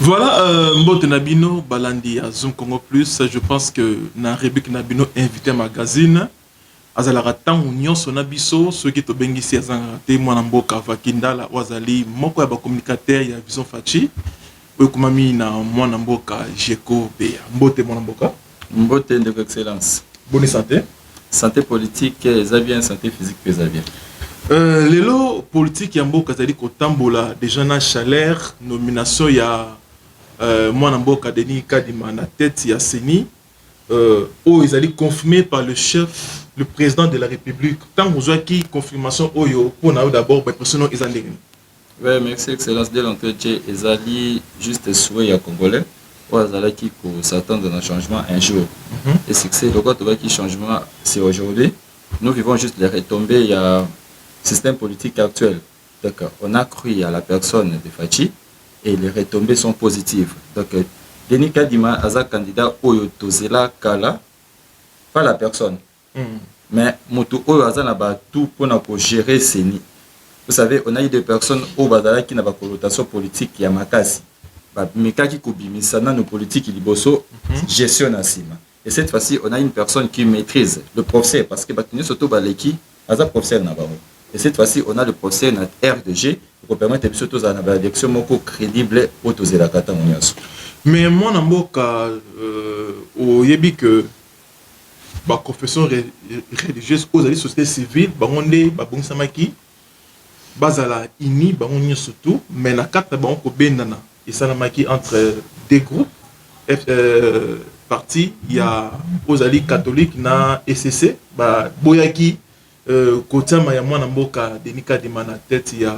Voilà, Mbote Nabino, Balandi à Zoom Congo Plus. Je pense que na Rebik Nabino invité magazine. Azalara tan union sonabiso, ceux qui te bengisi azangate, mwanamboka vakindala, wazali, moko ya ba communicateur ya Vision Fachi. Okumami na mwanamboka Jeko Bea. Mbote mwanamboka. Mbote de excellence. Bonne santé. Santé politique, ça bien, santé physique, ça bien. Lelo politique ya mboka zali kotambola déjà na chaleur nomination ya mwanamboka Denis Kadima na tête ya Seni ils allaient confirmé par le chef, le président de la République. Tant vous avez qui confirmation oyo pour nous d'abord pour personne ils allaient. Oui, merci excellence de l'entretien. Ils allaient juste souhaiter à Congolais. Ils allaient qui s'attendre à un changement un jour. Et c'est que c'est le quoi qui changement c'est aujourd'hui. Nous vivons juste les retombées. Il y a système politique actuel. Donc, on a cru à la personne de Fachi et les retombées sont positives. Donc, Denis Kadima, un candidat Oyo Tozela Kala, pas la personne. Mais Moto Oyo Azana tout pour gérer Seni. Vous savez, on a eu des personnes au Badala qui n'ont pas de connotation politique qui a makasi. Mais quand il y a nos politiques, il y gestion nassima. Et cette fois-ci, on a une personne qui maîtrise le professeur parce que Batini Soto Baleki, Aza professeur Nabaro. Et cette fois-ci, on a le procès notre RDG pour permettre de surtout une élection crédible au Tozela Kata Mouniaso. Mais moi, Namboka, au Yebi que la confession religieuse aux alliés société civile, Bangonde, Babong Samaki, Bazala Ini, Bangonye surtout, mais la carte Bango Bendana et Salamaki entre deux groupes, partis, il y a aux alliés catholiques, na SCC, Boyaki. Kotama ya mwana mboka Denis Kadima na tête ya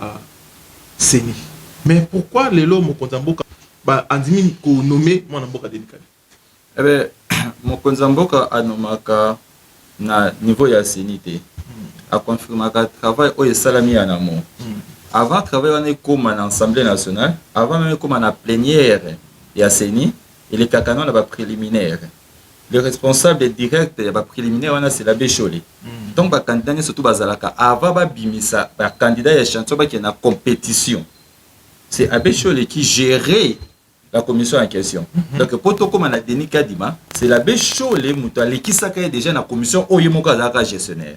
Seni. Mais pourquoi les lots mokonza mboka ba andimi ko nommer mwana mboka Denis Kadima? Eh ben mokonza mboka anomaka na niveau ya Seni te. A confirmaka travail o esalami ya namo. Avant travail on est comme en Assemblée nationale, avant même comme en plénière ya Seni, et les cacanons là préliminaire. Le responsable direct de la préliminaire, c'est l'abbé Cholé. Donc, le candidat, surtout Bazalaka, avant Bimisa, le candidat est chanson qui est en compétition. C'est l'abbé Cholé qui gérait la commission en question. Donc, pour tout comme on a Denis Kadima, c'est l'abbé Cholé qui s'accueille déjà dans la commission où il y a gestionnaire.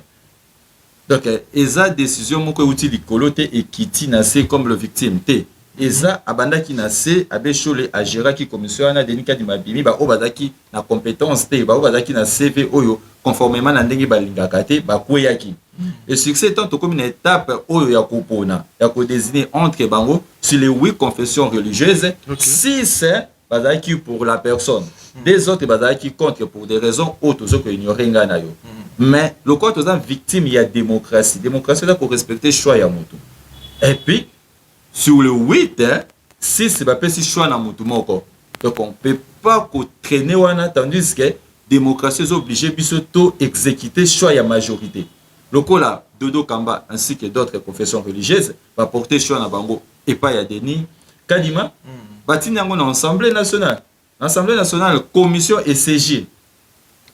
Donc, il a décision qui est et qui est comme le victime. Et ça, abanda qui nassé, abbé Cholé a géré qui commission na Denis Kadima bimi ba obadaki na compétence te ba obadaki na CV oyo conformément na ndenge balingaka te ba kweyaki. Et succès tant comme une étape oyo ya kopona ya ko désigner entre bango sur les 8 confessions religieuses, 6 bazaki pour la personne, des autres bazaki contre pour des raisons autres que ignorer ngana yo. Mais le côté aux victime il y a démocratie là pour respecter choix ya moto. Et puis sur le 8, 6 c'est pas si choix na mutu moko. Donc on peut pas traîner wana tandis que démocratie est obligée biso exécuter choix ya majorité. Loko là Dodo Kamba ainsi que d'autres confessions religieuses va porter choix na bango et pas ya Denis Kadima. Batini yango na Assemblée nationale. L'Assemblée nationale commission et CG.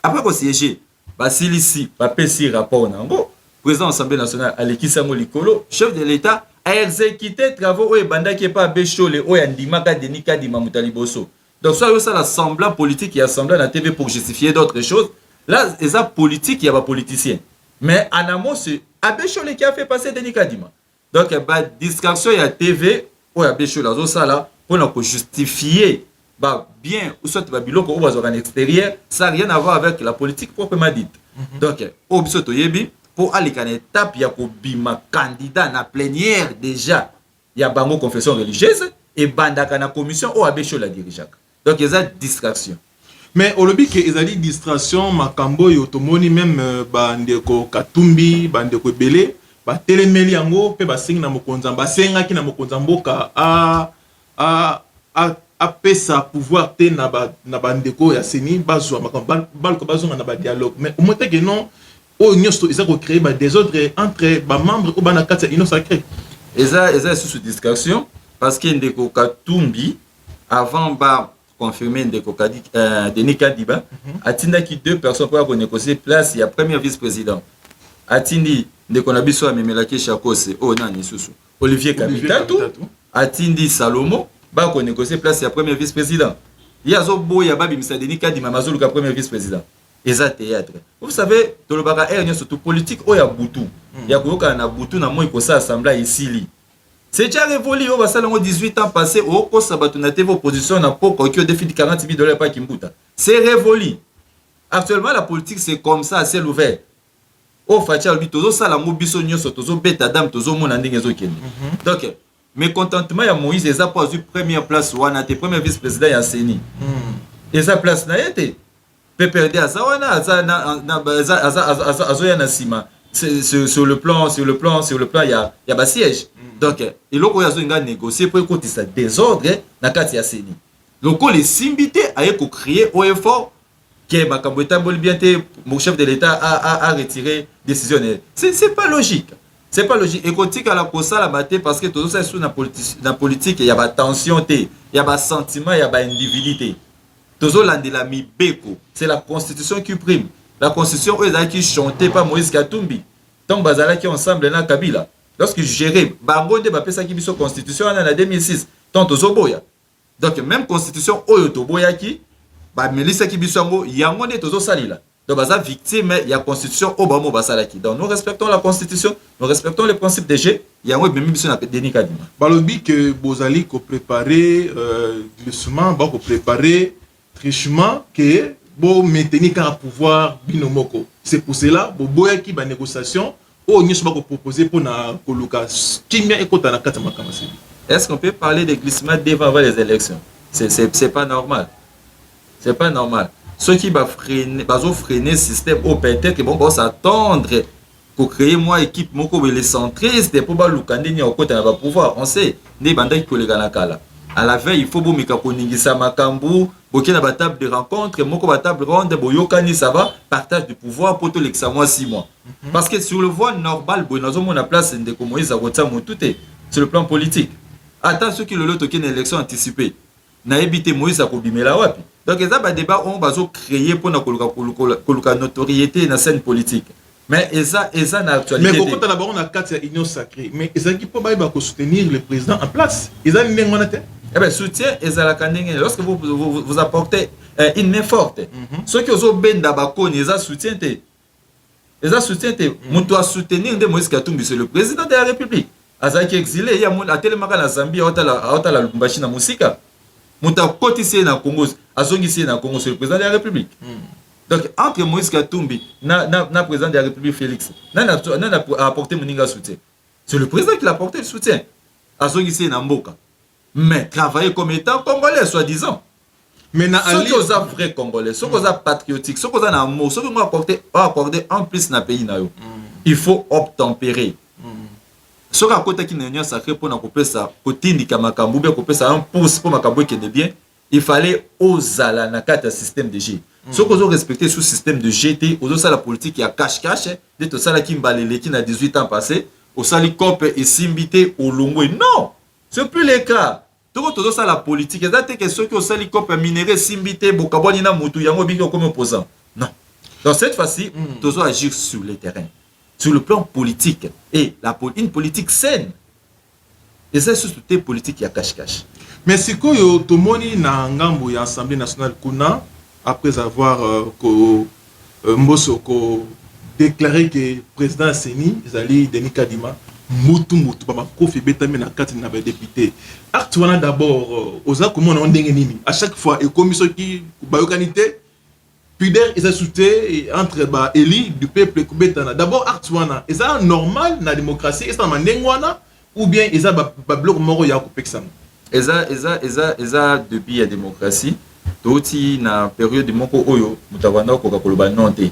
Après ko CG, basilisi ba pesi rapport nango. Président de l'Assemblée nationale Alekisa Molikolo, chef de l'État a exécuté travaux et banda qui est pas Bécholé ou Yandimaka Denis Kadima Mutaliboso. Donc soit ça l'assemblée politique qui assemblée la TV pour justifier d'autres choses. Là, c'est ça politique, il y a pas politicien. Mais en amont c'est Bécholé qui a fait passer Denis Kadima. Donc bah distraction il y a TV ou Bécholé ça là pour justifier bah bien ou soit Babylone ou en extérieur, ça n'a rien à voir avec la politique proprement dite. Donc au bisoto yebi pour aller à l'étape, il y a un candidat à la plénière déjà. Il y a une confession religieuse et une commission où Abécho la dirigeante. Donc il y a une distraction. Mais au lobby, il y a une distraction, Makambo, Yotomoni, même Bandeko Katumbi, Bandeko Belé, Telemeli Yango, Pebasing Namokonzamba, Basenga qui Namokonzamboka a sa pouvoir te na Bandeko Yaseni, Bazwa, Makambo, Balko Bazonga na dialogue. Mais au moins que non, ils ont créé des ordres entre les membres ou les sacré. Et ça, sous distraction, parce qu'il y a des Katumbi, avant de confirmer Denis Kadima, Atinda qui 2 personnes pour négocier place, il y a premier vice-président. Atindi, de Konabiso a Memelake Chakose, Olivier Kapitatou, Atindi Salomo, ba ko négocier place ya premier vice-président. Il y a zo boya ba bimisa Denis Kadima mazulu ka premier vice-président. Eza théâtre. Vous savez, to le baka er surtout politique o ya butu. Ya koyoka na butu na moi ko sa assemblée ici. C'est déjà révolu au Bassalongo 18 ans passé au Kosabatunate opposition na poko qui au défi de 40 000 $ par Kimbuta. C'est révolu. Actuellement la politique c'est comme ça à ciel ouvert. Au Fatia lui tozo sala mobiso nyoso tozo beta dame tozo mona ndenge zo kende. Donc mécontentement ya Moïse eza pas eu première place wana te premier vice-président ya Seni. Eza place na été. PPRD azawana azoya na sima. Sur le plan il y a ba siège. Donc il y a négocier pour écouter ça désordre na kati ya Seni. Donc les simbité a créé au effort que Makamboueta Bolbiante, mon chef de l'État a retiré décision. C'est pas logique. C'est pas logique. Et quand à la cosa la maté parce que tout ça sous la politique il y a ba tension il y a ba sentiment il y a ba individualité. Toujours la mi beko. C'est la constitution qui prime. La constitution qui chantait par Moïse Katumbi. Tant bazala qui ensemble na Kabila. Lorsque gérait Bangonde ba pesa ki biso constitution en 2006. Tant tozoboya. Donc même constitution oyo toboya ki ba melisa ki biso yango yango nde tozo salila. Donc baza victime ya constitution obamo basala ki. Donc nous respectons la constitution, nous respectons les principes des jeux. Yango même biso na Denis Kadima. Balobi que bozali ko préparer doucement, ba ko préparer trichement que bo maintenir un pouvoir binomoko. C'est pour cela bo boya ki ba négociation o nyoso ba ko proposer pour na koluka kimia ekota na kata makamasi. Est-ce qu'on peut parler de glissement devant les élections? C'est pas normal. C'est pas normal. Ceux qui vont freiner le système, peut-être que bon s'attendre pour créer moi équipe moko les centristes pour ba lukandeni au côté va pouvoir. On sait des bandits qui les ganakala. À la veille, il faut bon mika koningisa makambu, boké na ba table de rencontre, moko ba table ronde, boyokani ça va, partage du pouvoir pour tout l'examen 6 mois. Parce que sur le voie normal, bonazo mona place ndeko Moïse akotsa motuté sur le plan politique. Attends ceux qui le lot token élection anticipée. Na évité Moïse akobimela wapi. Donc ça va débat on va créer pour na koluka notoriété na scène politique. Mais ça na actualité. Mais pourquoi d'abord on a 4 union sacrée. Mais ils qui pas ba soutenir le président en place. Ils ont une main. Eh bien, soutien ezala kanenge lorsque vous apportez une main forte. Ceux qui ont benda bakoni ils soutien te. Ils soutien te. Muto a soutenir de Moïse Katumbi c'est le président de la République. Azaki exilé ya mon atelemaka na Zambie aota la Lubumbashi na musika. Muta kotisi na Congo, azongisi na Congo c'est le président de la République. Donc entre Moïse Katumbi na président de la République Félix, na apporté moninga soutien. C'est le président qui l'a apporté le soutien. Azongisi na mboka. Mais travailler comme étant congolais soi-disant. Mais na ceux qui sont vrais congolais, ceux qui sont patriotiques, ceux qui sont amour, ceux qui vont accorder en plus na pays na yo. Il faut obtempérer. Ce qui a côté qui n'est sacré pour n'accomplir ça, côté makambu bien couper ça un pouce pour makambu qui est bien, il fallait oser la nakata système de G. Ceux qui ont respecté ce système de GT, aux autres la politique qui a cache de tout ça là qui mbalé qui n'a 18 ans passé, au sali cop et simbité au longwe. Non, c'est plus le cas. Tout ça la politique, c'est que ceux qui ont sali cop minéré simbité bokaboni na mutu yango biko comme opposant. Non. Donc cette fois-ci, tous agir sur le terrain. Sur le plan politique et une politique saine. Et c'est surtout une politique qui a cache-cache. Mais si vous tomoni na ngambo ya Assemblée nationale kuna après avoir Mbosoko déclaré que le président Seni Zali Denis Kadima mutu ba makofi betami na kati na ba député. Acte wana d'abord oza comment on ndenge nini à chaque fois et commission qui ba yokanité Puder ils ajouté entre ba éli du peuple kubetana. D'abord acte wana est ça normal na démocratie est ça manengwana ou bien est ça ba bloc moro ya kopexam. Eza depuis la démocratie toti na période moko oyo mutavanda ko koloba nonté.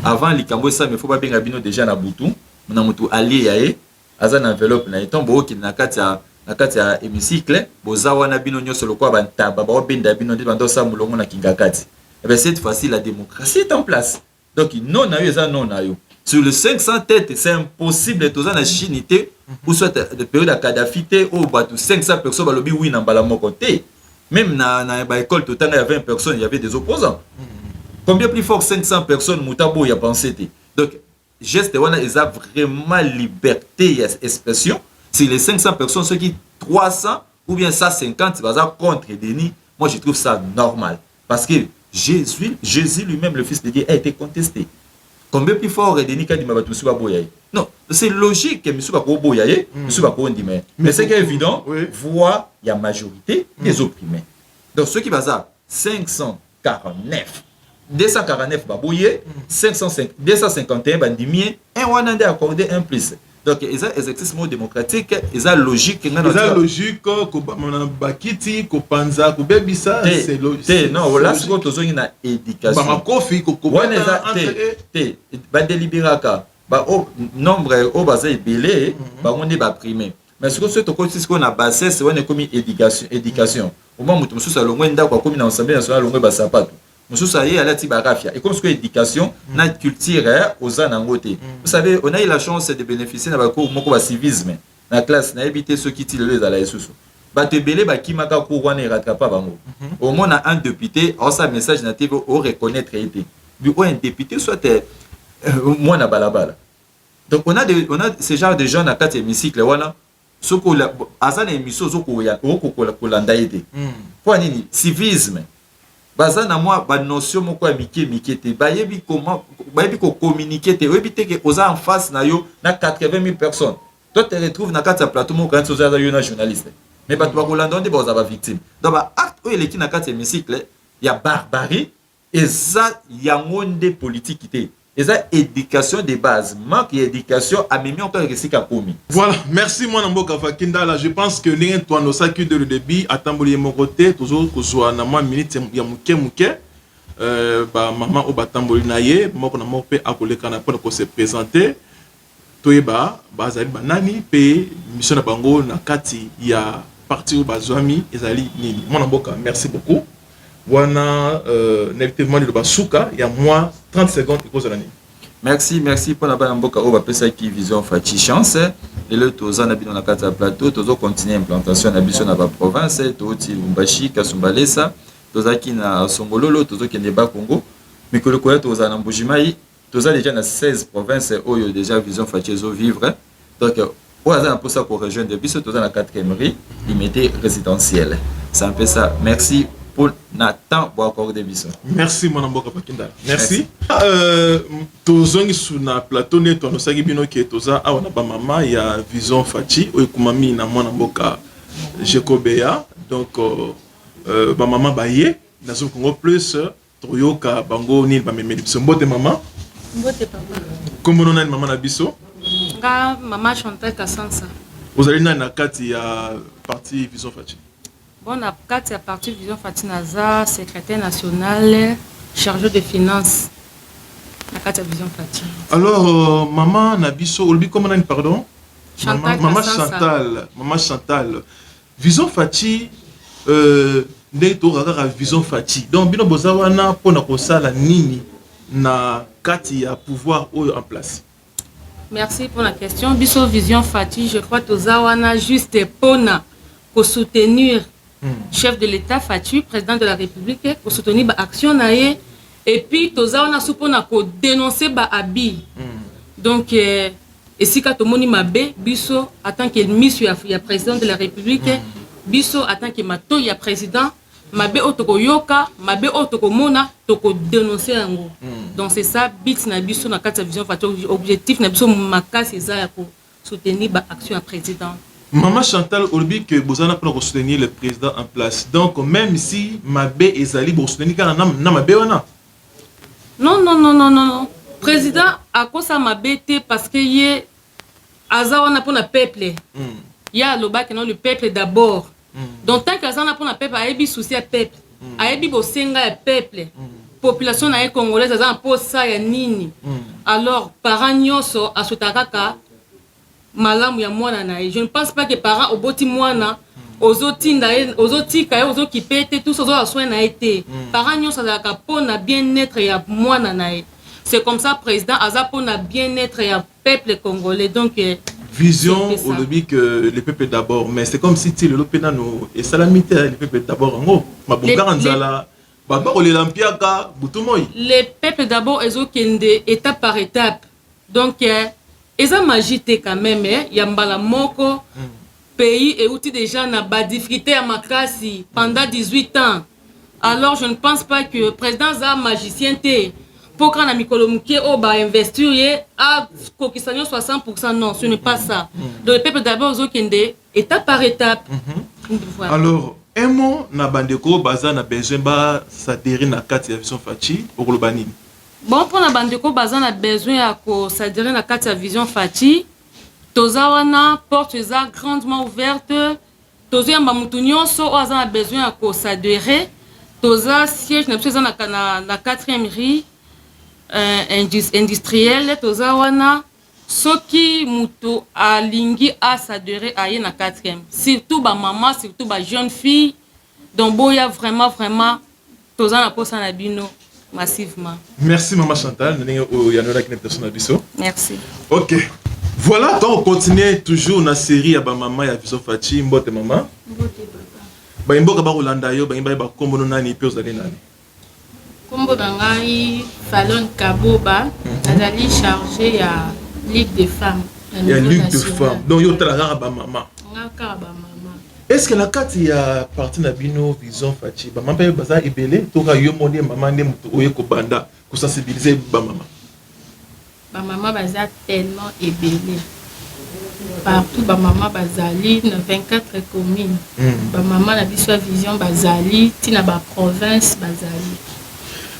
Avant likambo ça mais faut pas benga bino déjà na butu na mutu allié yae aza na enveloppe na etombo ki na kati ya hémicycle bozawa na bino nyoso lokwa bantaba ba obenda bino ndi bando sa mulongo na kingakati. Et bien cette fois-ci la démocratie est en place. Donc non na yo eza non na yo. Sur le 500 têtes c'est impossible de na chinité ou soit de période à Kadhafi ou batu 500 personnes balobi oui na mbala moko te. Même na ba école total il y avait 20 personnes, il y avait des opposants. Combien plus fort 500 personnes mutabo y a pensé te. Donc geste wana ils a vraiment liberté et expression. Si les 500 personnes ceux qui 300 ou bien 150 contre Denis, moi je trouve ça normal. Parce que Jésus lui-même, le Fils de Dieu, a été contesté. Combien plus fort Denis qu'a dit non, c'est logique que M. Bako Boyaye, M. Bako Ndime. Mais c'est évident, voix, il y a majorité des opprimés. Donc ce qui va ça, 549. 249 Babouye, 251 Bandimien, et on a accordé un plus. Donc, ils ont des exercices démocratiques, ils ont logique. Ils ont logique, Bakiti, Kopanza, Kobebisa, c'est logique. Non, là, c'est que tu as une éducation. Bamakofi, Kokobanza, délibéraka, nombre, au bas belé, on est primé. Mais ce que qu'on a basé, c'est comme éducation. Au moment où tu me soucies à l'ongoué, comme dans l'Assemblée nationale, l'ongoué basapato. Nous sommes allés à la Tibarafia. Et comme ce que l'éducation, notre culture aux anangote. Vous savez, on a eu la chance de bénéficier de civisme. Dans la classe, on a évité ceux qui tirent les à sous. Au moins, on a un député, on a un message natif au reconnaître. Un député, soit moi, na balabala. Donc, on a ce genre de gens dans 4 hémicycles. Ce qu'on a, à émission, ce qu'on a, civisme. Baza na moi ba notion moko ya mike te bayebi comment bayebi ko communiquer te bayebi te que oza en face na yo na 80 000 personnes. Toi te retrouves na kati ya plateau moko quand oza yo na journaliste. Mais ba to ba kolanda ndé ba oza ba victime. Donc ba acte o eleki na kati ya hémicycle ya barbarie eza yango nde politique te. Eza éducation de base, manque d'éducation a même encore réussi à commis. Voilà, merci moi Namboka Fakindala. Je pense que l'un toi nos sacs de le débit à tamboulier mon côté, toujours que soit na moi minute ya muke ba maman au batamboli naye, moi qu'on a mon père à coller kana pour se présenter. Toyeba bazali banani pe mission na bango na kati ya parti au bazwami ezali nini. Moi Namboka, merci beaucoup. Wana effectivement le basuka il y a moins 30 secondes et cause de l'année. Merci pour la bonne mboka au bapesa qui vision fati chance et le toza na bino na kata plateau tozo continuer implantation na biso na ba province toti Lumbashi Kasumbalesa toza ki na Songololo tozo kende ba Congo mikolo ko toza na Mbujimai toza déjà na 16 provinces oyo déjà vision fati zo vivre donc au hasard pour ça pour rejoindre biso toza na 4e rue limité résidentiel. C'est un peu ça. Merci pour Nathan pour accorder biso. Merci mon amboka Pakindala. Merci. Tozongi sous na plateau ne to no sagi bino ke toza a na ba mama ya vision fati o kumami na mon amboka Jekobeya donc ba mama baye na zo Congo plus toyoka bango ni ba memeli biso mbote mama. Mbote papa. Kombo na mama na biso? Nga mama Chantal Kassansa. Vous allez na kati ya parti vision fati. Bon, à partir de Vision Fatinaza, secrétaire national, chargé de finances. À Vision Fati. Alors, maman Nabiso, Olbi, comment on a pardon? Chantal Maman Chantal. Vision Fati, Neto Rara Vision Fati. Donc, Bino Bozawana, Pona Kosala Nini, na Kati ya pouvoir en place. Merci pour la question. Biso Vision Fati, je crois que Tozawana juste Pona pour soutenir. Chef de l'État Fatu, président de la République, pour soutenir l'action et puis toza on a soupona ko dénoncer ba abi. Donc et si ka tomoni mabe biso en tant que monsieur ya président de la République, biso en tant que mato ya président mabe otoko yoka, mabe otoko mona toko dénoncer yango. Donc c'est ça bit na biso na kati vision Fatu objectif na biso makasi za ya ko soutenir ba action ya président. Maman Chantal Olbi que Bozana pour soutenir le président en place. Donc même si Mabé et Zali pour soutenir quand na Mabé wana. Non. Président à cause ça Mabé parce que y azawana pour le peuple. Il y a le bac non le peuple d'abord. Donc tant que azana pour le peuple a ebi souci à peuple. A ebi bosenga peuple. Population na congolaise azana pour ça ya nini. Alors parents nyoso asutaka malamu ya mwana na je ne pense pas que parents oboti mwana ozotinda ozotika ozokipete tous ozo soin na été parents nyo ça pona bien-être ya mwana na c'est comme ça président aza pona bien-être ya peuple congolais donc vision au lobby que le peuple d'abord mais c'est comme si le penano et salamité le peuple d'abord ngo mabonga baba olempiaka butumoy le peuple d'abord ezokende étape par étape donc eza magie te quand même ya mbala moko pays et où déjà n'a pas difficulté à ma classe pendant 18 ans. Alors je ne pense pas que le président a magicien pour qu'on a Mikolomuké au bas investir à Kokissanio 60%. Non, ce n'est pas ça. Donc le peuple d'abord aux Kende, étape par étape. Voilà. Alors, un mot na bandeko baza na besoin ba s'adhérer na carte ya Vision Fachi au Globani. Bon, pour la bandeko baza na besoin à s'adhérer na carte ya Vision Fachi. Tozawana porte grandement ouverte. Toza Mamutunyo so a besoin à s'adhérer. Toza siège na la 4e rue industrielle. Toza wana soki muto alingi a s'adhérer à na 4e. Surtout ba maman, surtout ba jeune fille. Donc boya vraiment toza na posa na bino massivement. Merci maman Chantal. Merci. OK. Voilà, donc on continue toujours na série ya ba maman ya Vision Fachi mbote maman. Mbote papa. Ba imboka ba Rolanda yo ba imba ba kombo nani pe ozali nani. Kombo ngai Fallon Kaboba, azali chargé ya Ligue des femmes. Ya Ligue des femmes. Donc yo tala ba maman. Ngaka ba maman. Est-ce que la carte ya parti na bino Vision Fachi ba maman baza ebele to ka yo moni maman ne muto oye ko banda ko sensibiliser ba maman. Ba maman baza tellement ébélé. Partout ba maman bazali na 24 communes. Ba maman na biso Vision bazali tina ba province bazali.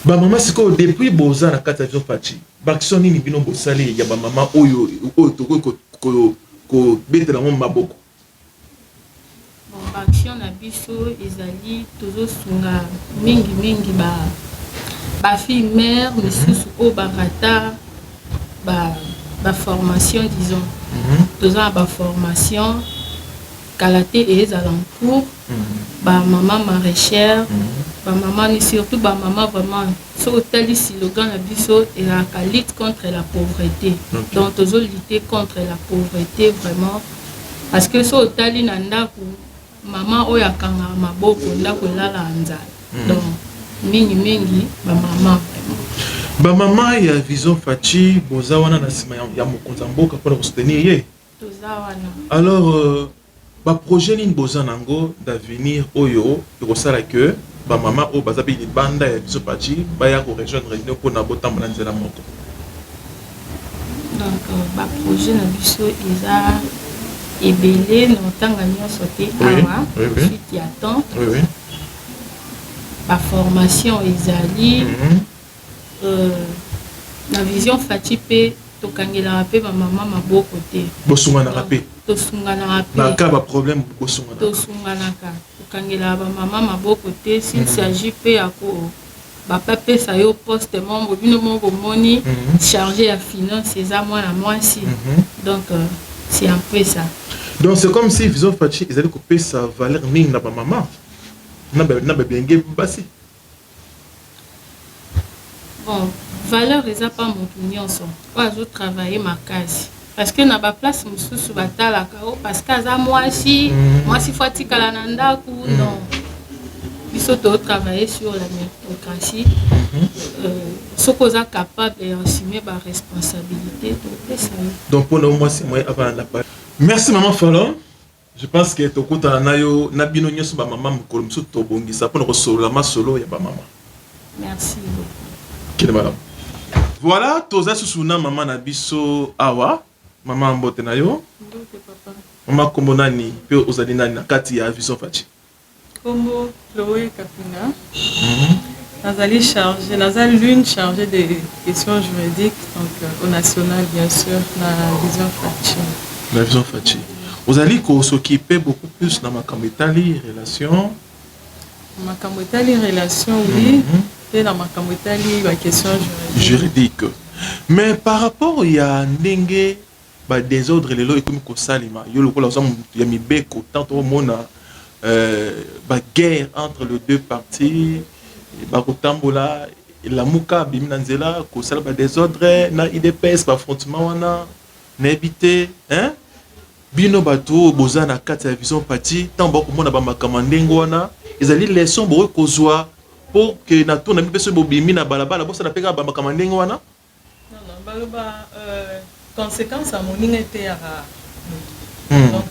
Ba maman siko depuis boza na kata Vision Fachi. Ba action nini bino bosali ya ba maman oyo to ko betela mo maboko. Bon ba action na biso ezali toujours sunga mingi ba fille mère misusu o barata ba formation disons. Toujours ba formation kalaté et les alentours. Ba maman maraîchère. Ba maman et surtout ba maman vraiment sur tel slogan la biso et la lutte contre la pauvreté. Donc toujours lutter contre la pauvreté vraiment parce que sur tel nanda maman oya kanga maboko ndako lala anza. Donc mingi ba maman vraiment. Ba maman ya Vision Fachi boza wana na sima ya mokonza mboka pour soutenir ye. Toza wana. Alors ba projet ni boza nango d'avenir oyo ko sala que ba maman o baza bi banda ya Vision Fachi ba ya ko rejoindre réunion pour na botambola nzela moko. Donc ba projet na biso eza ebele na tanga nyonso te awa. Ensuite ya temps. Oui. La formation ezali la Vision Fachi pe tokangela pe ba maman maboko te bosungana rapé tosungana rapé na ka ba problème bosungana tosungana ka tokangela ba maman maboko te s'il s'agit pe ako ba papa sa yo poste membre bino mongo moni chargé à finance eza mwana mwasi donc c'est un peu ça. Donc c'est comme si Vision Fachi ezali ko pe sa valeur mingi na ba maman na ba benge basi. Bon, valeur eza pas mon nyonso. Pas je travailler ma case. Parce que na ba place mususu batala ka parce que za moi si fatika la nanda ku non. Biso to travailler sur la méritocratie. Ce qu'on est capable d'assumer ma responsabilité. Donc pour nous, moi c'est moi avant la page. Merci maman Fallon. Je pense que to kuta na yo na bino nyoso ba maman mukolo musu to bongisa pour solo la solo ya ba maman. Merci beaucoup. Madame. Voilà, toza susuna maman na biso awa, maman mbote na yo. Mbote papa. Maman kombo nani pe ozali nani na kati ya Vision Fachi. Kombo Chloé Kapina. Nazali chargée, nazali l'une chargée des questions juridiques donc au national bien sûr na Vision Fachi. La Vision Fachi. Ozali ko s'occuper beaucoup plus na makambo etali relation. Makambo etali relation oui. Et dans ma camotali la question juridique. Mais par rapport à ndenge ba désordre lelo ekomi ko salima yo lokola ça ya mibeko tant au mona ba guerre entre les deux parties ba kotambola la muka bimina nzela ko sala ba désordre na IDPS ba affrontement wana na habité hein bino bato boza na kati ya Vision Fachi tant ba ko mona ba makamandengo wana ezali leçon bo ko zwa pour que na tourne mi peso bobimi na balabala bosa na peka ba makamandenge wana non baloba conséquence à mon était à donc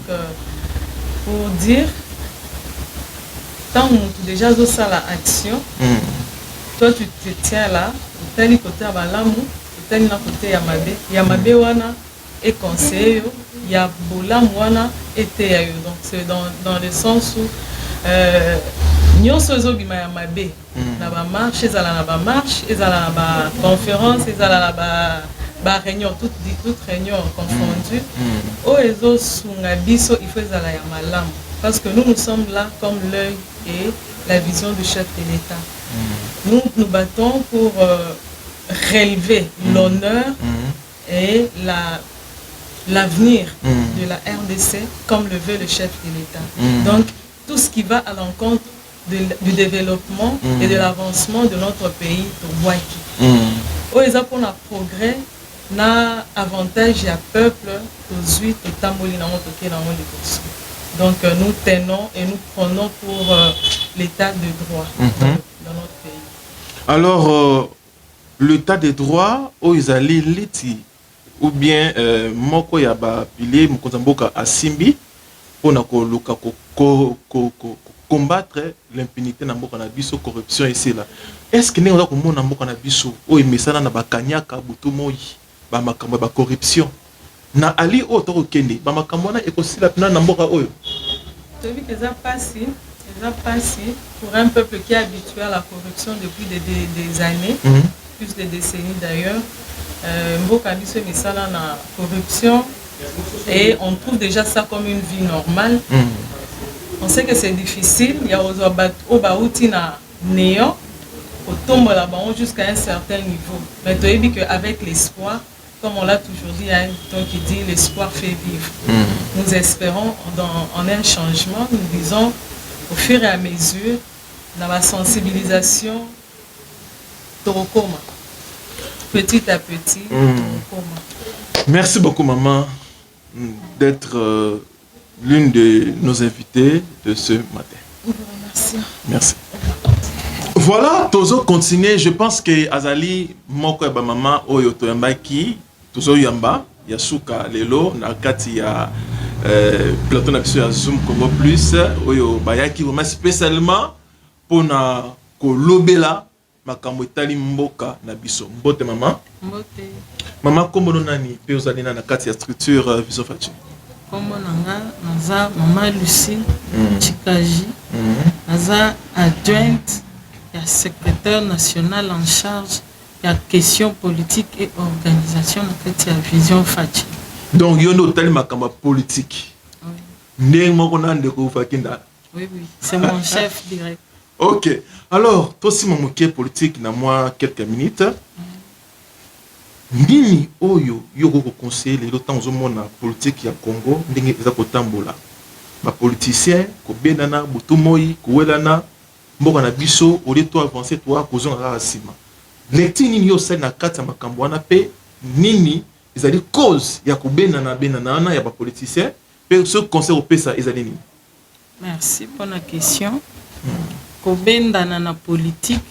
pour dire tant que déjà ça la action toi tu te tiens là tali côté à balamu tali na côté ya mabe wana et conseil ya bolamu wana était ya yo donc c'est dans le sens où nyonso ezobima ya mabe na ba marche ezala na ba marche ezala na ba conférence ezala na ba réunion toute réunion confondue o ezo sunga biso il faut ezala ya malamu parce que nous sommes là comme l'œil et la vision du chef de l'État. Nous nous battons pour relever l'honneur et l'avenir de la RDC comme le veut le chef de l'État. Donc tout ce qui va à l'encontre du développement et de l'avancement de notre pays, de Waki. Au exemple, pour le progrès, na avantage à peuple, aux huit, au tamoli, na motoké, na motoké. Donc nous tenons et nous prenons pour l'état de droit dans notre pays. Alors, l'état de droit, où ils allaient liti, ou bien moko yaba pilier, mkonzamboka asimbi, pour combattre l'impunité na mboka na biso, corruption ici là. Est-ce que nous avons na mboka na biso, ou imesana na bakanyaka butu moi, ba makambo ba corruption? Na ali otoro kende ba makambo na ekosila pina na mboka oyo. Tu vu que ça passe pour un peuple qui est habitué à la corruption depuis des années, plus de décennies d'ailleurs. Mboka biso misala na corruption et on trouve déjà ça comme une vie normale. On sait que c'est difficile, il y a au baouti na néant au tombe là-bas jusqu'à un certain niveau. Mais tu as vu qu'avec l'espoir, comme on l'a toujours dit, il y a un temps qui dit l'espoir fait vivre. Nous espérons en un changement, nous disons au fur et à mesure, dans la sensibilisation, petit à petit. Merci beaucoup maman d'être l'une de nos invitées de ce matin. Merci. Merci. Voilà, Tozo continue. Je pense que Azali moko ba maman oyo toyambaki Tozo yamba yasuka lelo na kati ya plateau na biso ya Zoom Congo Plus oyo bayaki vraiment spécialement pour na kolobela makambo etali mboka na biso. Mbote maman. Mbote. Maman kombono nani pe ozali na kati ya structure Vision Fatui. Kombo nanga naza Maman Lucie Chikaji. Naza adjointe et secrétaire national en charge de la question politique et organisation de la Vision Fatui. Donc, il y a un makambo politique. Oui, Oui, c'est mon chef direct. Ok. Alors, toi aussi, mon moquet politique, dans moi quelques minutes. Nini oyo yoko conseiller les temps na politique ya Congo ndenge eza kotambola. Ba politicien ko benana butumoi ko welana mboka na biso au lieu de avancer toi kozonga rasima. Lecti nini yo sel na kati ya makambo wana pe nini ezali cause ya ko benana na ya ba politicien pe ce conseil au pesa ezali nini? Merci pour la question. Ko bendana na politique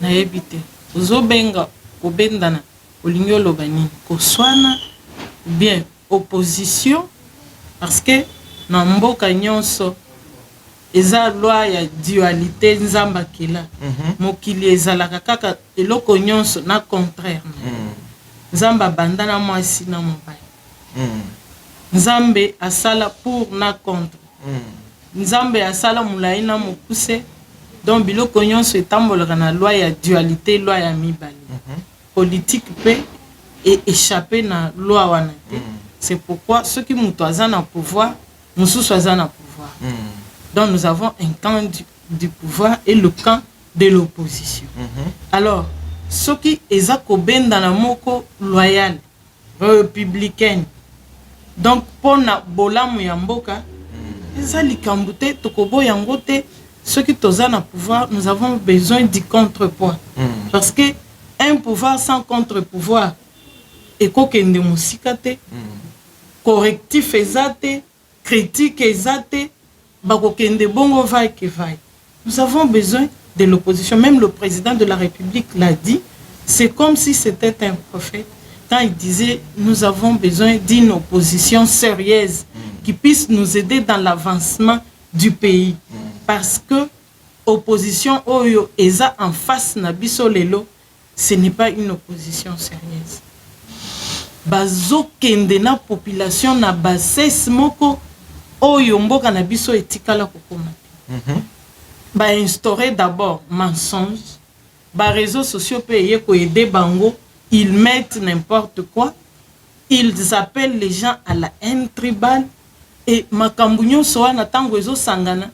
na ebité. Ozo benga ko bendana olingo lobani ko swana bien opposition parce que na mboka nyonso eza loi ya dualité nzamba kila mokili ezalaka kaka eloko nyonso na contraire nzamba bandana mwasi na mobali nzambe asala pour na contre nzambe asala mulai na mokuse donc biloko nyonso etambolaka na loi ya dualité loi ya mibali politique peut échapper na loi wana te. C'est pourquoi ceux qui mutoazana na pouvoir nous soazana na pouvoir. Donc nous avons un camp du pouvoir et le camp de l'opposition. Alors ceux qui ezako benda na moko loyal républicaine donc pour na bolamu ya mboka ezali kambute tokobo yango te. Ceux qui tozana na pouvoir nous avons besoin du contrepoids parce que un pouvoir sans contre-pouvoir et kokende musikate correctif ezate critique ezate bakokende bongo vai que vai. Nous avons besoin de l'opposition. Même le président de la République l'a dit. C'est comme si c'était un prophète quand il disait nous avons besoin d'une opposition sérieuse qui puisse nous aider dans l'avancement du pays. Parce que opposition oyo eza en face na biso lelo, ce n'est pas une opposition sérieuse. Bazo kende na population na bassesse moko oyo mboka na biso etikala kokoma. Ba instaurer d'abord mensonge, ba réseaux sociaux payés ko aider bango, ils mettent n'importe quoi, ils appellent les gens à la haine tribale et makambunyo soa na tango ezo sangana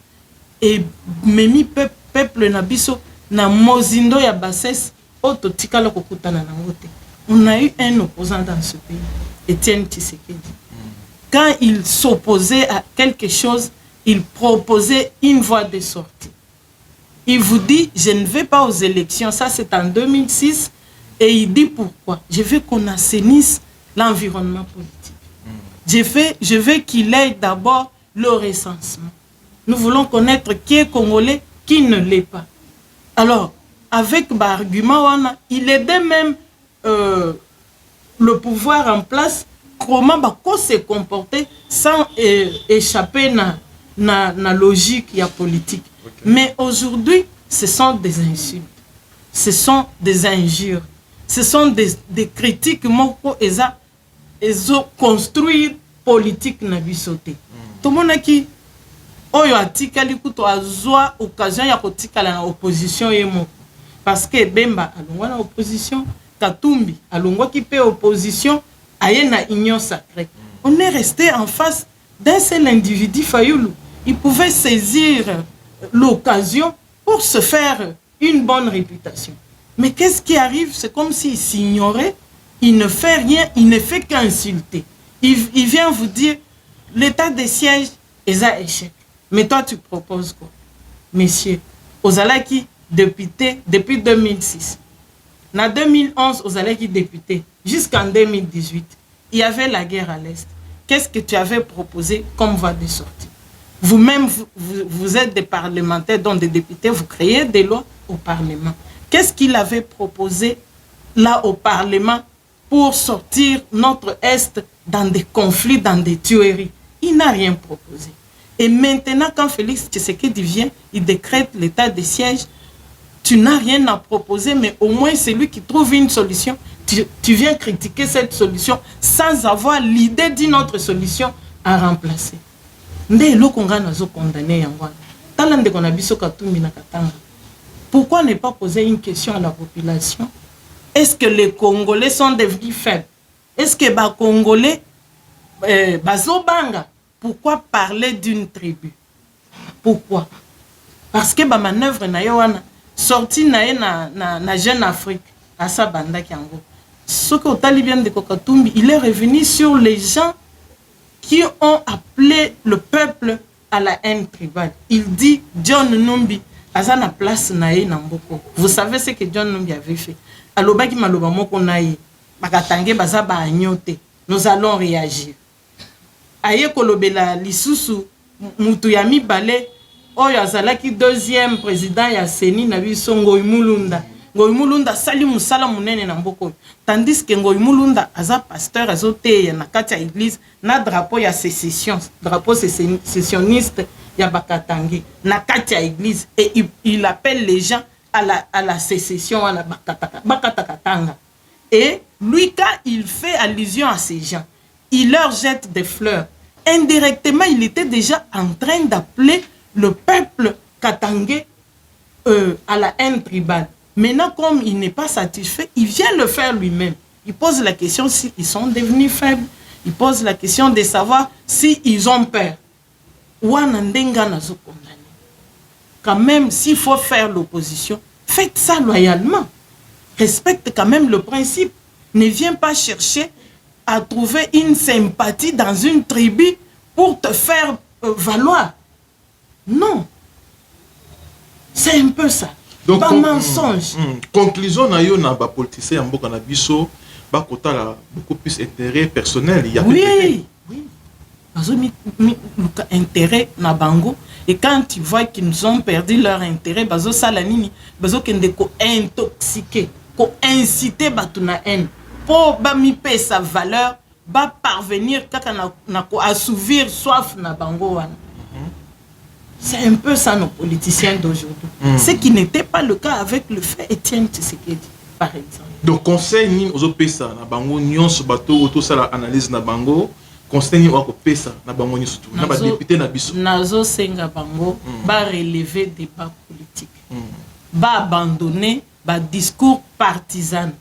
et memi peuple na biso na mozindo ya bassesse oto tikala kokutana na ngote. On a eu un opposant dans ce pays, Étienne Tshisekedi. Quand il s'opposait à quelque chose, il proposait une voie de sortie. Il vous dit, je ne vais pas aux élections, ça c'est en 2006, et il dit pourquoi. Je veux qu'on assainisse l'environnement politique. Je veux qu'il ait d'abord le recensement. Nous voulons connaître qui est Congolais, qui ne l'est pas. Alors, avec l'argument, il aidait même le pouvoir en place, comment se comporter sans échapper na logique ya politique. Okay. Mais aujourd'hui, ce sont des insultes, ce sont des injures, ce sont des critiques moko eza construire politique na bisote. Tout le monde qui oyo atikali kuto azwa occasion ya kotikala na opposition yemo parce que Bemba alongwa na opposition, Katumbi alongwa ki pe opposition, aye na union sacrée. On est resté en face d'un seul individu, Fayoulou. Il pouvait saisir l'occasion pour se faire une bonne réputation. Mais qu'est-ce qui arrive? C'est comme s'il s'ignorait, il ne fait rien, il ne fait qu'insulter. Il vient vous dire, l'état de siège est à échec. Mais toi, tu proposes quoi? Messieurs, Ozalaki, député depuis 2006. En 2011, Ozalaki, député. Jusqu'en 2018, il y avait la guerre à l'Est. Qu'est-ce que tu avais proposé comme voie de sortie? Vous-même, vous êtes des parlementaires, donc des députés, vous créez des lois au Parlement. Qu'est-ce qu'il avait proposé là au Parlement pour sortir notre Est dans des conflits, dans des tueries? Il n'a rien proposé. Et maintenant, quand Félix Tshisekedi vient, il décrète l'état de siège. Tu n'as rien à proposer, mais au moins c'est lui qui trouve une solution. Tu viens critiquer cette solution sans avoir l'idée d'une autre solution à remplacer. Pourquoi ne pas poser une question à la population? Est-ce que les Congolais sont devenus faibles? Est-ce que les Congolais bazobanga? Pourquoi parler d'une tribu? Pourquoi? Parce que la manœuvre na yoana sorti na Jeune Afrique à sa banda kiango. Ce que Talibien de Kokatumbi, il est revenu sur les gens qui ont appelé le peuple à la haine tribale. Il dit John Numbi a na place nae namboko. Vous savez ce que John Numbi avait fait? Alobaki maloba moko nae bakatange baza ba agnote. Nous allons réagir. Aye kolobela lisusu mutu ya mibale oyo azalaki deuxième président ya Seni na biso Ngoi Mulunda. Ngoi Mulunda sali musala munene na mboko. Tandis que Ngoi Mulunda aza pasteur azote na kati ya église na drapeau ya sécession, drapeau sécessionniste ya Bakatange na kati ya église et il appelle les gens à la sécession à la Bakatakatanga. Et lui quand il fait allusion à ces gens, il leur jette des fleurs. Indirectement, il était déjà en train d'appeler le peuple katangé à la haine tribale. Maintenant, comme il n'est pas satisfait, il vient le faire lui-même. Il pose la question s'ils sont devenus faibles. Il pose la question de savoir s'ils ont peur. Quand même, s'il faut faire l'opposition, faites ça loyalement. Respecte quand même le principe. Ne viens pas chercher à trouver une sympathie dans une tribu pour te faire valoir. Non. C'est un peu ça. Donc, pas mensonge. Conclusion, na yo na ba politicien ya mboka na biso ba kotala beaucoup plus intérêt personnel. Il y a oui. Bazo intérêt na bango et quand tu vois qu'ils ont perdu leur intérêt, bazo salanini, bazo kende ko intoxiquer, ko inciter batu na haine. Pour bamiper sa valeur va parvenir à assouvir soif na bango wana. C'est un peu ça nos politiciens d'aujourd'hui. Ce qui n'était pas le cas avec le fait Étienne Tshisekedi, par exemple. Donc conseil ni ozopesa na bango nyonso bato auto sala analyse na bango, conseil ni wako pesa na bango nyonso tout. Na ba député na biso. Nazo senga bango ba relever débat politique. Ba abandonner ba discours partisan.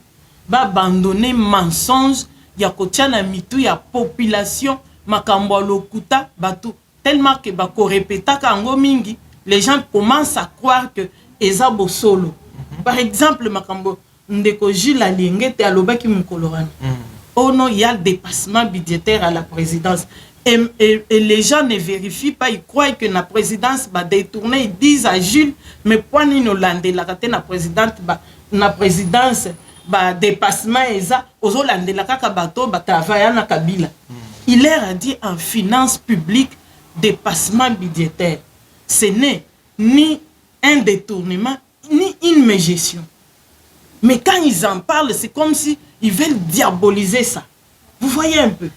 Ba abandonner mensonge ya kotia na mitu ya population makambo lokuta bato. Tellement que bako répéta kango mingi, les gens commencent à croire que eza bosolo. Par exemple, makambo ndeko Gilles Alingete alobaki mukolorana. Oh non, il y a le dépassement budgétaire à la présidence. Et les gens ne vérifient pas, ils croient que la présidence va détourner, ils disent à Jules, mais pourquoi nous landé la présidente, la présidence va dépassement eza, aux Hollandais la kakabato, ba travailler na Kabila. Il leur a dit en finance publique, dépassement budgétaire. Ce n'est ni un détournement, ni une mégestion. Mais quand ils en parlent, c'est comme si ils veulent diaboliser ça. Vous voyez un peu.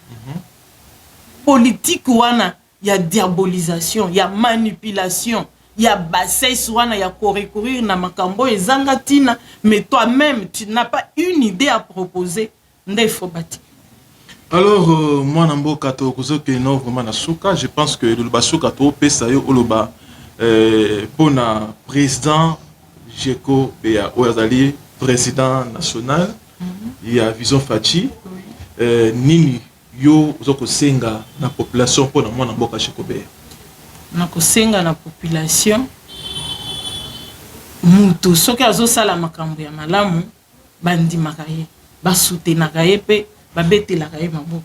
Politique wana, il y a diabolisation, il y a manipulation, il y a bassesse wana, il y a recourir na makambo et zangatina, mais toi-même, tu n'as pas une idée à proposer. Ndefo bati. Alors, moi, je pense que le Basuka pour le président Jeko Bea Oazali, président national, il y a Vision Fachi, Nini yo zoko senga na population pour moi Namboka Jeko Bea. Na kosenga na population, mutu soki azosala makambo ya malamu, bandimaka ye, basutenaka ye pe babetelaka ye maboko.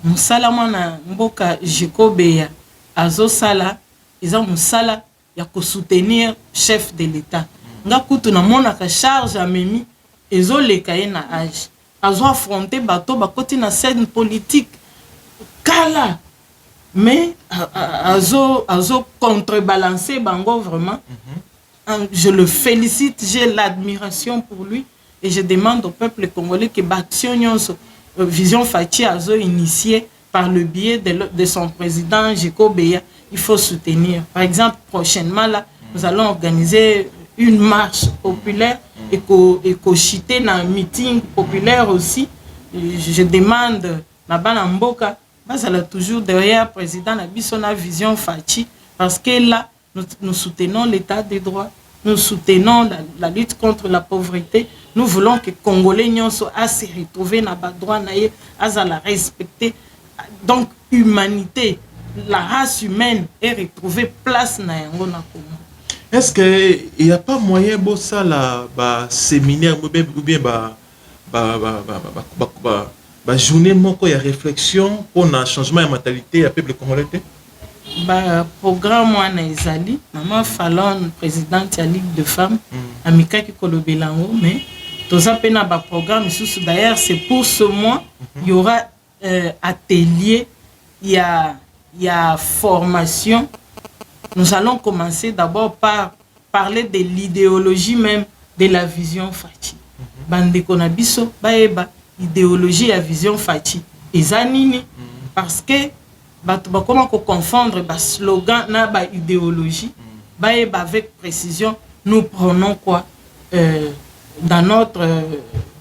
Musala mwana mboka Jeko Bea azosala eza musala ya soutenir chef de l'État. Nga kutu na monaka charge amemi ezoleka ye na âge. Azo affronter bato bakoti na scène politique kala. Mais azo contrebalancer bango vraiment. Je le félicite, j'ai l'admiration pour lui et je demande au peuple congolais que Baction Vision Fachi azo initié par le biais de son président Jeko Bea, il faut soutenir. Par exemple, prochainement là, nous allons organiser une marche populaire et chiter dans un meeting populaire aussi. Je demande na bana mboka, elle est toujours derrière le président Nabisona Vision Fachi parce que là, nous soutenons l'état des droits, nous soutenons la lutte contre la pauvreté. Nous voulons que les Congolais se retrouvent dans le droit, à la respecter. Donc, l'humanité, la race humaine est retrouvée place dans le Congo. Est-ce qu'il n'y a pas moyen de ça la séminaire ou bien journée de réflexion pour un changement de mentalité à peuple congolais? Programme wana ezali maman Fallon présidente de la Ligue de femmes amika ki kolobelango mais toza pena ba programme sous d'ailleurs c'est pour ce mois il y aura atelier il y a formation. Nous allons commencer d'abord par parler de l'idéologie même de la Vision Fachi. Bande konabiso baeba idéologie ya Vision Fachi ezanini parce que comment confondre le slogan na ba idéologie avec précision nous prenons quoi dans notre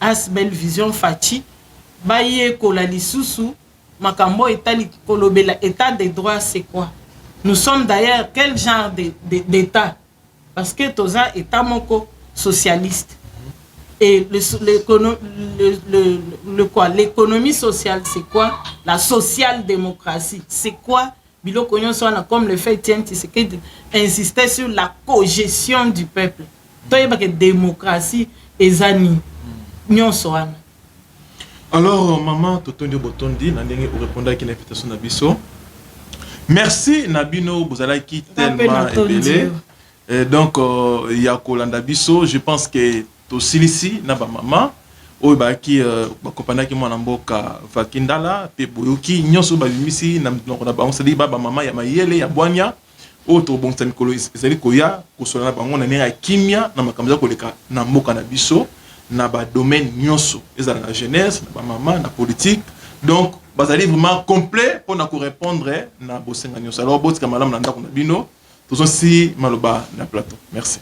Asbel Vision Fachi kola lisusu makambo etali kolobela état des droits c'est quoi. Nous sommes d'ailleurs quel genre d'état parce que toza état moko socialiste et l'économie sociale c'est quoi? La social-démocratie c'est quoi? Biloko nyonso wana comme le fait Étienne Tshisekedi insister sur la cogestion du peuple. Toyeba que démocratie ezani nyonso wana. Alors maman Totondio Botondi na ndenge o répondre à l'invitation na biso. Merci Nabino Bozalaki tellement ébélé. Donc ya kolanda biso, je pense que to silisi na ba mama oyo baki bakopanaki mwana mboka Vakindala pe boyoki nyonso babimisi na ba onsali ba mama ya mayele ya bwanya oyo to bongisa mikolo ezali koya kosola na bango na nera kimia na makambo ya koleka na mboka na biso na ba domaine nyonso ezala na jeunesse na ba mama na politique. Donc bazali vraiment complet pour na répondre na bosenga nyonso. Alors botika malamu na ndako na bino, tous aussi maloba na plateau. Merci.